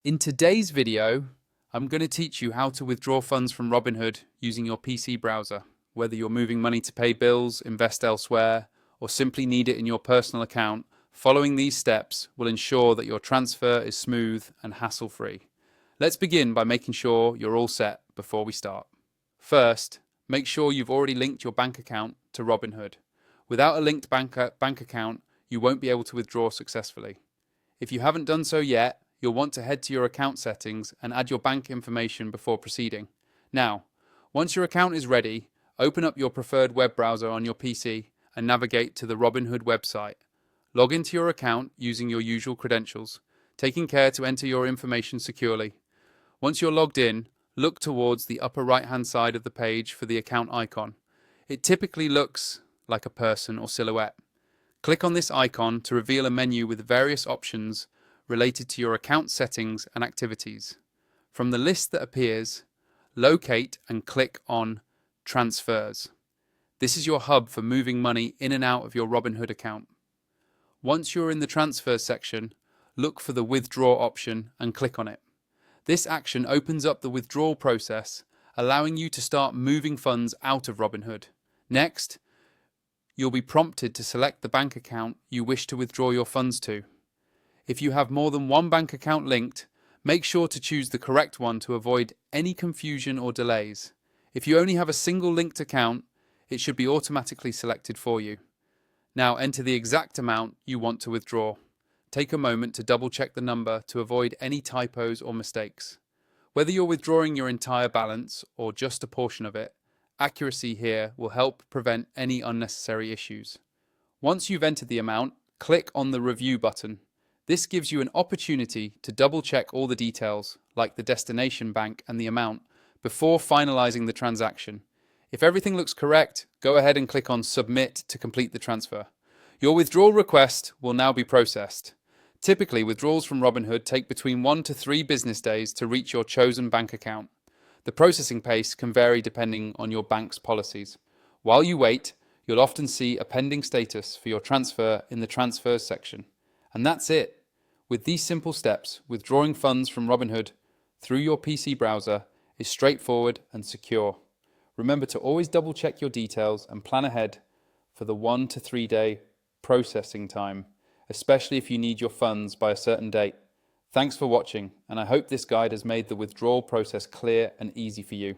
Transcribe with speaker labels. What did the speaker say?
Speaker 1: In today's video, I'm going to teach you how to withdraw funds from Robinhood using your PC browser, whether you're moving money to pay bills, invest elsewhere, or simply need it in your personal account. Following these steps will ensure that your transfer is smooth and hassle-free. Let's begin by making sure you're all set before we start. First, make sure you've already linked your bank account to Robinhood. Without a linked bank account, you won't be able to withdraw successfully. If you haven't done so yet, you'll want to head to your account settings and add your bank information before proceeding. Now, once your account is ready, open up your preferred web browser on your PC and navigate to the Robinhood website. Log into your account using your usual credentials, taking care to enter your information securely. Once you're logged in, look towards the upper right-hand side of the page for the account icon. It typically looks like a person or silhouette. Click on this icon to reveal a menu with various options related to your account settings and activities. From the list that appears, locate and click on Transfers. This is your hub for moving money in and out of your Robinhood account. Once you're in the Transfers section, look for the Withdraw option and click on it. This action opens up the withdrawal process, allowing you to start moving funds out of Robinhood. Next, you'll be prompted to select the bank account you wish to withdraw your funds to. If you have more than one bank account linked, make sure to choose the correct one to avoid any confusion or delays. If you only have a single linked account, it should be automatically selected for you. Now enter the exact amount you want to withdraw. Take a moment to double check the number to avoid any typos or mistakes. Whether you're withdrawing your entire balance or just a portion of it, accuracy here will help prevent any unnecessary issues. Once you've entered the amount, click on the Review button. This gives you an opportunity to double check all the details, like the destination bank and the amount, before finalizing the transaction. If everything looks correct, go ahead and click on Submit to complete the transfer. Your withdrawal request will now be processed. Typically, withdrawals from Robinhood take between 1 to 3 business days to reach your chosen bank account. The processing pace can vary depending on your bank's policies. While you wait, you'll often see a pending status for your transfer in the Transfers section. And that's it. With these simple steps, withdrawing funds from Robinhood through your PC browser is straightforward and secure. Remember to always double check your details and plan ahead for the 1 to 3 day processing time, especially if you need your funds by a certain date. Thanks for watching, and I hope this guide has made the withdrawal process clear and easy for you.